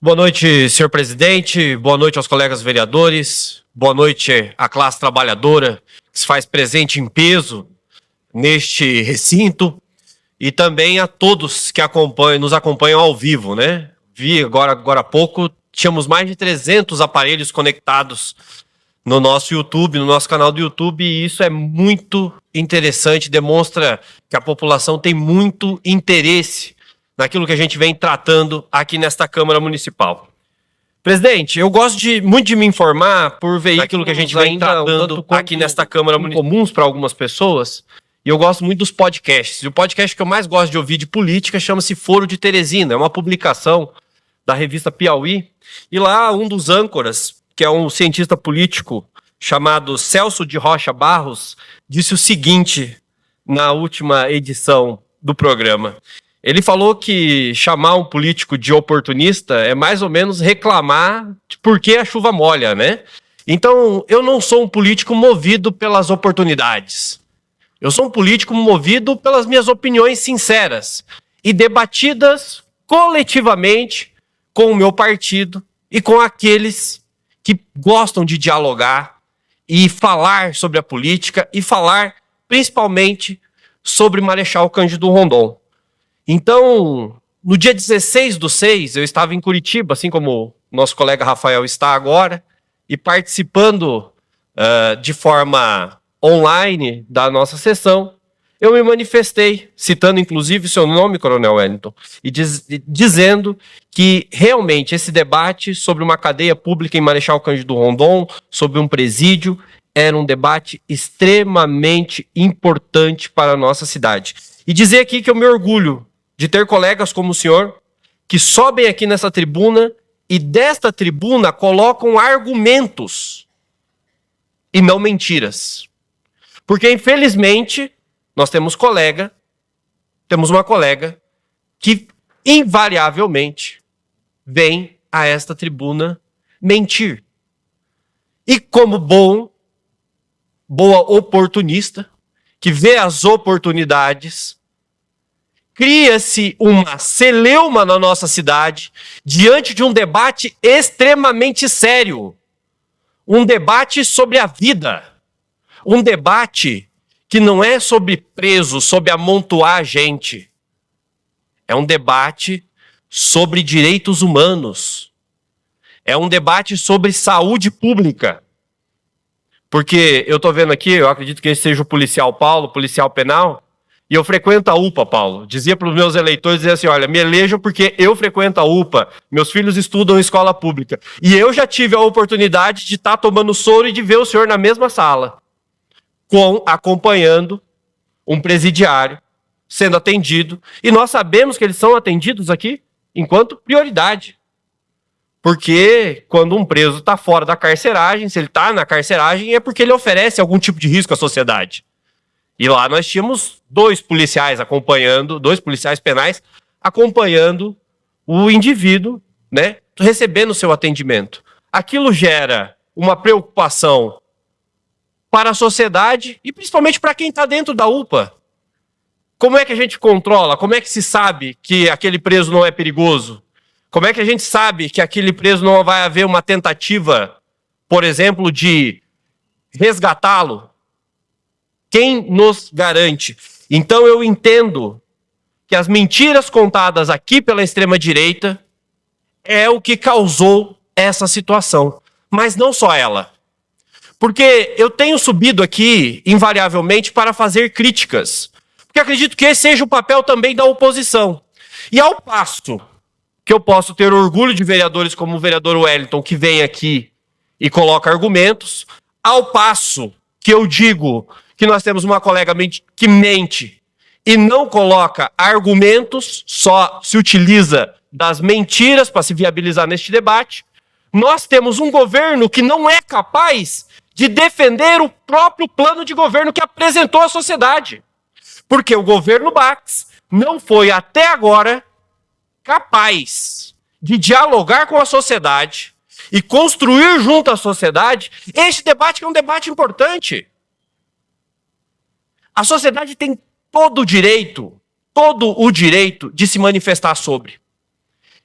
Boa noite, senhor presidente. Boa noite aos colegas vereadores. Boa noite à classe trabalhadora que se faz presente em peso neste recinto e também a todos que nos acompanham ao vivo, né? Vi agora há pouco, tínhamos mais de 300 aparelhos conectados no nosso YouTube, no nosso canal do YouTube, e isso é muito interessante, demonstra que a população tem muito interesse naquilo que a gente vem tratando aqui nesta Câmara Municipal. Presidente, eu gosto muito de me informar por veículos aquilo que a gente vem tratando aqui nesta Câmara Municipal, comuns para algumas pessoas, e eu gosto muito dos podcasts. E o podcast que eu mais gosto de ouvir de política chama-se Foro de Teresina, é uma publicação da revista Piauí, e lá um dos âncoras, que é um cientista político chamado Celso de Rocha Barros, disse o seguinte na última edição do programa. Ele falou que chamar um político de oportunista é mais ou menos reclamar de por que a chuva molha, né? Então, eu não sou um político movido pelas oportunidades. Eu sou um político movido pelas minhas opiniões sinceras e debatidas coletivamente com o meu partido e com aqueles que gostam de dialogar e falar sobre a política e falar principalmente sobre Marechal Cândido Rondon. Então, no dia 16/6, eu estava em Curitiba, assim como o nosso colega Rafael está agora, e participando de forma online da nossa sessão, eu me manifestei, citando inclusive o seu nome, Coronel Wellington, e dizendo que realmente esse debate sobre uma cadeia pública em Marechal Cândido Rondon, sobre um presídio, era um debate extremamente importante para a nossa cidade. E dizer aqui que eu me orgulho de ter colegas como o senhor, que sobem aqui nessa tribuna e desta tribuna colocam argumentos e não mentiras. Porque, infelizmente, nós temos uma colega que invariavelmente vem a esta tribuna mentir. E como boa oportunista, que vê as oportunidades, cria-se uma celeuma na nossa cidade diante de um debate extremamente sério. Um debate sobre a vida. Um debate que não é sobre preso, sobre amontoar gente. É um debate sobre direitos humanos. É um debate sobre saúde pública. Porque eu estou vendo aqui, eu acredito que esse seja o policial Paulo, policial penal, e eu frequento a UPA, Paulo. Dizia para os meus eleitores, dizia assim, olha, me elejam porque eu frequento a UPA, meus filhos estudam em escola pública. E eu já tive a oportunidade de estar tomando soro e de ver o senhor na mesma sala, acompanhando um presidiário sendo atendido. E nós sabemos que eles são atendidos aqui enquanto prioridade. Porque quando um preso está fora da carceragem, se ele está na carceragem, é porque ele oferece algum tipo de risco à sociedade. E lá nós tínhamos dois policiais penais acompanhando o indivíduo, né, recebendo o seu atendimento. Aquilo gera uma preocupação para a sociedade e principalmente para quem está dentro da UPA. Como é que a gente controla? Como é que se sabe que aquele preso não é perigoso? Como é que a gente sabe que aquele preso não vai haver uma tentativa, por exemplo, de resgatá-lo? Quem nos garante? Então eu entendo que as mentiras contadas aqui pela extrema-direita é o que causou essa situação. Mas não só ela. Porque eu tenho subido aqui, invariavelmente, para fazer críticas. Porque acredito que esse seja o papel também da oposição. E ao passo que eu posso ter orgulho de vereadores como o vereador Wellington, que vem aqui e coloca argumentos, ao passo que eu digo que nós temos uma colega que mente e não coloca argumentos, só se utiliza das mentiras para se viabilizar neste debate, nós temos um governo que não é capaz de defender o próprio plano de governo que apresentou à sociedade. Porque o governo Bax não foi até agora capaz de dialogar com a sociedade e construir junto à sociedade este debate que é um debate importante. A sociedade tem todo o direito de se manifestar sobre.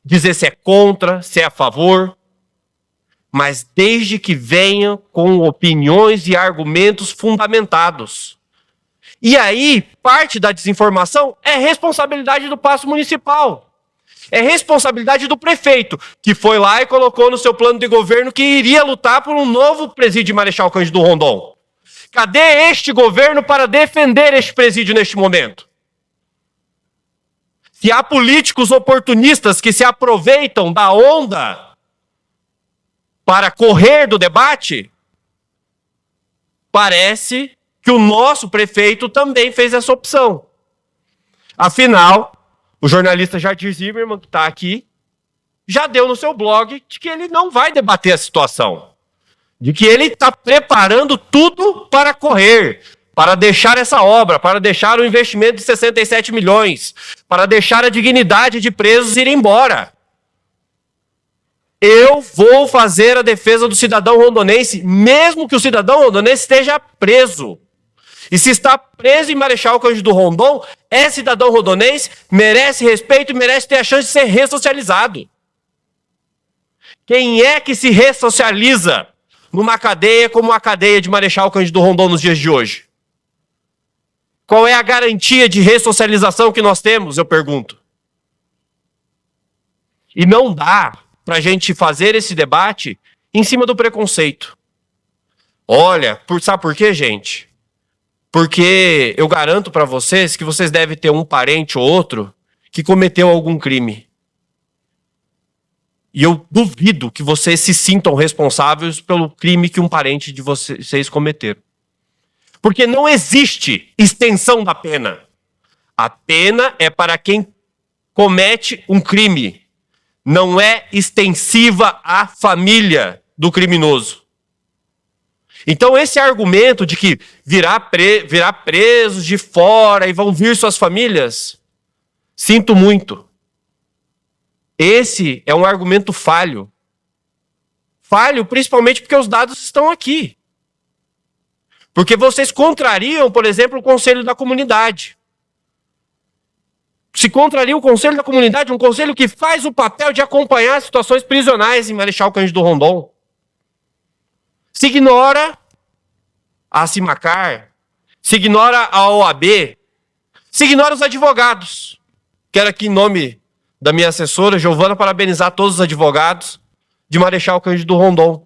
dizer se é contra, se é a favor, mas desde que venha com opiniões e argumentos fundamentados. E aí, parte da desinformação é responsabilidade do Paço Municipal. É responsabilidade do prefeito, que foi lá e colocou no seu plano de governo que iria lutar por um novo presídio de Marechal Cândido Rondon. Cadê este governo para defender este presídio neste momento? Se há políticos oportunistas que se aproveitam da onda para correr do debate, parece que o nosso prefeito também fez essa opção. Afinal, o jornalista Jardir Zimmermann, que está aqui, já deu no seu blog de que ele não vai debater a situação. De que ele está preparando tudo para correr, para deixar essa obra, para deixar o investimento de 67 milhões, para deixar a dignidade de presos ir embora. Eu vou fazer a defesa do cidadão rondonense, mesmo que o cidadão rondonense esteja preso. E se está preso em Marechal Cândido Rondon, é cidadão rondonense, merece respeito e merece ter a chance de ser ressocializado. Quem é que se ressocializa numa cadeia como a cadeia de Marechal Cândido Rondon nos dias de hoje? Qual é a garantia de ressocialização que nós temos, eu pergunto? E não dá para a gente fazer esse debate em cima do preconceito. Olha, sabe por quê, gente? Porque eu garanto para vocês que vocês devem ter um parente ou outro que cometeu algum crime. E eu duvido que vocês se sintam responsáveis pelo crime que um parente de vocês cometeram. Porque não existe extensão da pena. A pena é para quem comete um crime. Não é extensiva à família do criminoso. Então esse argumento de que virá presos de fora e vão vir suas famílias, sinto muito. Esse é um argumento falho. Falho principalmente porque os dados estão aqui. Porque vocês contrariam, por exemplo, o Conselho da Comunidade. Se contraria o Conselho da Comunidade, um conselho que faz o papel de acompanhar situações prisionais em Marechal Cândido Rondon. Se ignora a Cimacar, se ignora a OAB, se ignora os advogados. Quero aqui, em nome da minha assessora, Giovana, parabenizar todos os advogados de Marechal Cândido Rondon.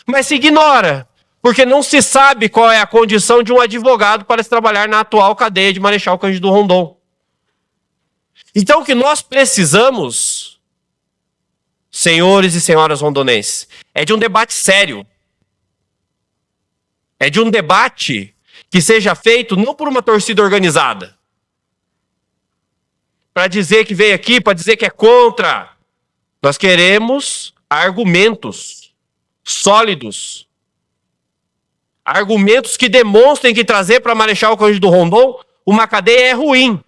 Mas se ignora, porque não se sabe qual é a condição de um advogado para se trabalhar na atual cadeia de Marechal Cândido Rondon. Então o que nós precisamos, senhores e senhoras rondonenses, é de um debate sério. É de um debate que seja feito não por uma torcida organizada, para dizer que veio aqui, para dizer que é contra. Nós queremos argumentos sólidos. Argumentos que demonstrem que trazer para Marechal Cândido Rondon uma cadeia é ruim.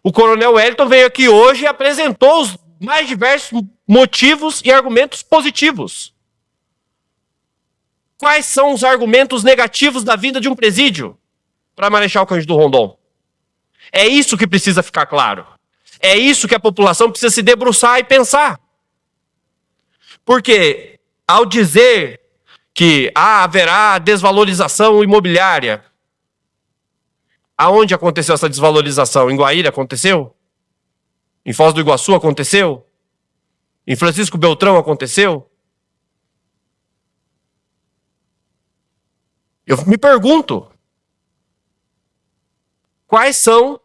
O coronel Wellington veio aqui hoje e apresentou os mais diversos motivos e argumentos positivos. Quais são os argumentos negativos da vinda de um presídio para Marechal Cândido Rondon? É isso que precisa ficar claro. É isso que a população precisa se debruçar e pensar. Porque ao dizer que haverá desvalorização imobiliária, aonde aconteceu essa desvalorização? Em Guaíra aconteceu? Em Foz do Iguaçu aconteceu? Em Francisco Beltrão aconteceu? Eu me pergunto, quais são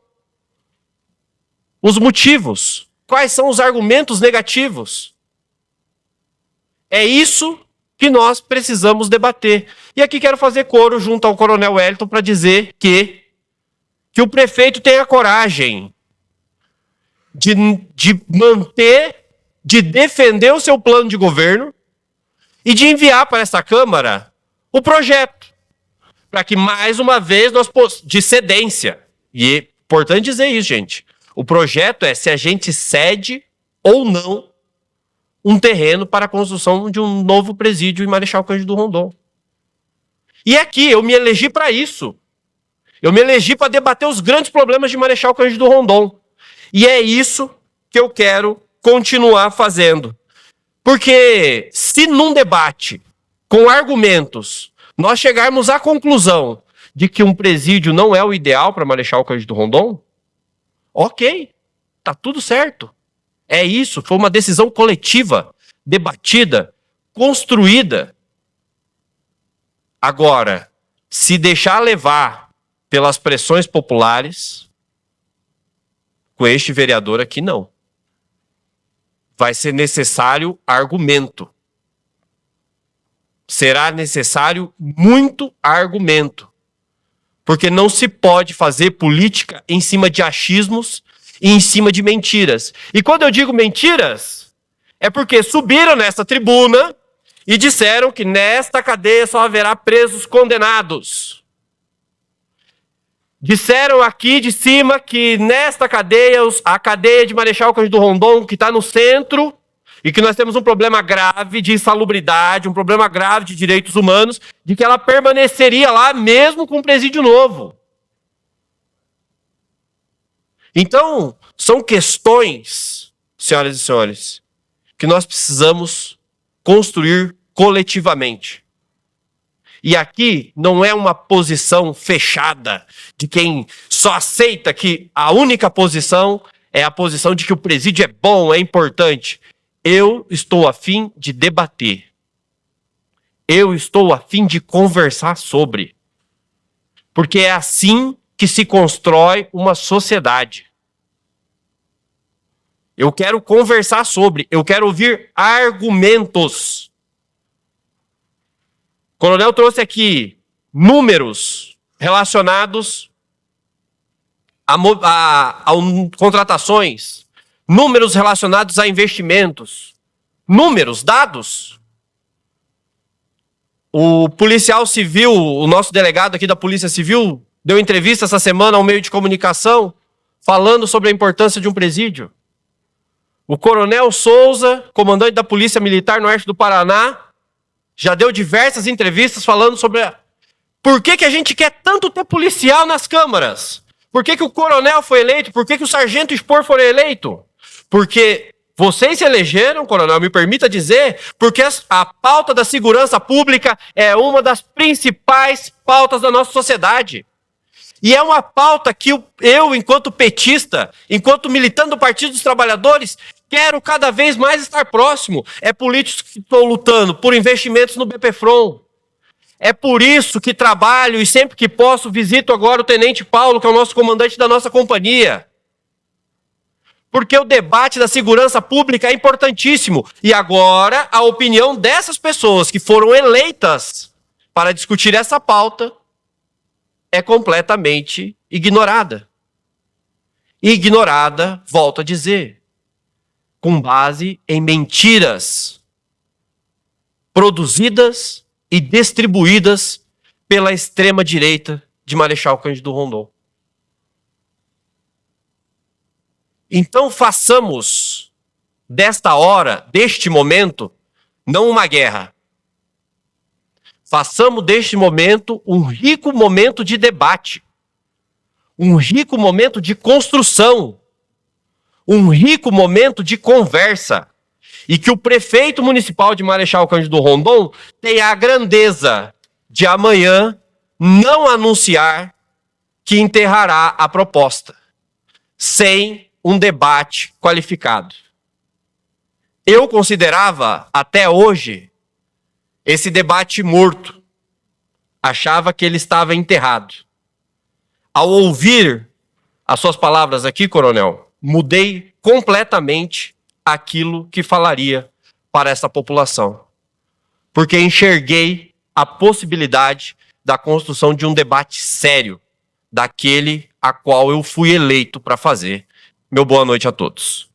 os motivos? Quais são os argumentos negativos? É isso que nós precisamos debater. E aqui quero fazer coro junto ao coronel Wellington para dizer que o prefeito tenha coragem de manter, de defender o seu plano de governo e de enviar para essa Câmara o projeto. Para que, mais uma vez, de cedência. E é importante dizer isso, gente. O projeto é se a gente cede ou não um terreno para a construção de um novo presídio em Marechal Cândido Rondon. E aqui, eu me elegi para isso. Eu me elegi para debater os grandes problemas de Marechal Cândido Rondon. E é isso que eu quero continuar fazendo. Porque se num debate com argumentos nós chegarmos à conclusão de que um presídio não é o ideal para Marechal Cândido Rondon, ok, tá tudo certo. É isso, foi uma decisão coletiva, debatida, construída. Agora, se deixar levar pelas pressões populares, com este vereador aqui não. Vai ser necessário argumento. Será necessário muito argumento. Porque não se pode fazer política em cima de achismos e em cima de mentiras. E quando eu digo mentiras, é porque subiram nessa tribuna e disseram que nesta cadeia só haverá presos condenados. Disseram aqui de cima que nesta cadeia, a cadeia de Marechal Cândido Rondon, que está no centro, e que nós temos um problema grave de insalubridade, um problema grave de direitos humanos, de que ela permaneceria lá mesmo com um presídio novo. Então, são questões, senhoras e senhores, que nós precisamos construir coletivamente. E aqui não é uma posição fechada de quem só aceita que a única posição é a posição de que o presídio é bom, é importante. Eu estou a fim de debater. Eu estou a fim de conversar sobre. Porque é assim que se constrói uma sociedade. Eu quero conversar sobre, eu quero ouvir argumentos. O coronel trouxe aqui números relacionados a contratações, números relacionados a investimentos, números, dados. O policial civil, o nosso delegado aqui da Polícia Civil, deu entrevista essa semana ao meio de comunicação, falando sobre a importância de um presídio. O coronel Souza, comandante da Polícia Militar no Oeste do Paraná, já deu diversas entrevistas falando sobre por que a gente quer tanto ter policial nas câmaras. Por que o coronel foi eleito? Por que o sargento Expor foi eleito? Porque vocês se elegeram, coronel, me permita dizer, porque a pauta da segurança pública é uma das principais pautas da nossa sociedade. E é uma pauta que eu, enquanto petista, enquanto militante do Partido dos Trabalhadores, quero cada vez mais estar próximo. É por isso que estou lutando por investimentos no BPFROM. É por isso que trabalho e sempre que posso visito agora o Tenente Paulo, que é o nosso comandante da nossa companhia. Porque o debate da segurança pública é importantíssimo. E agora a opinião dessas pessoas que foram eleitas para discutir essa pauta é completamente ignorada. E ignorada, volto a dizer, com base em mentiras produzidas e distribuídas pela extrema-direita de Marechal Cândido Rondon. Então façamos desta hora, deste momento, não uma guerra. Façamos deste momento um rico momento de debate, um rico momento de construção, um rico momento de conversa. E que o prefeito municipal de Marechal Cândido Rondon tenha a grandeza de amanhã não anunciar que enterrará a proposta, sem um debate qualificado. Eu considerava, até hoje, esse debate morto. Achava que ele estava enterrado. Ao ouvir as suas palavras aqui, coronel, mudei completamente aquilo que falaria para essa população. Porque enxerguei a possibilidade da construção de um debate sério, daquele a qual eu fui eleito para fazer. Meu boa noite a todos.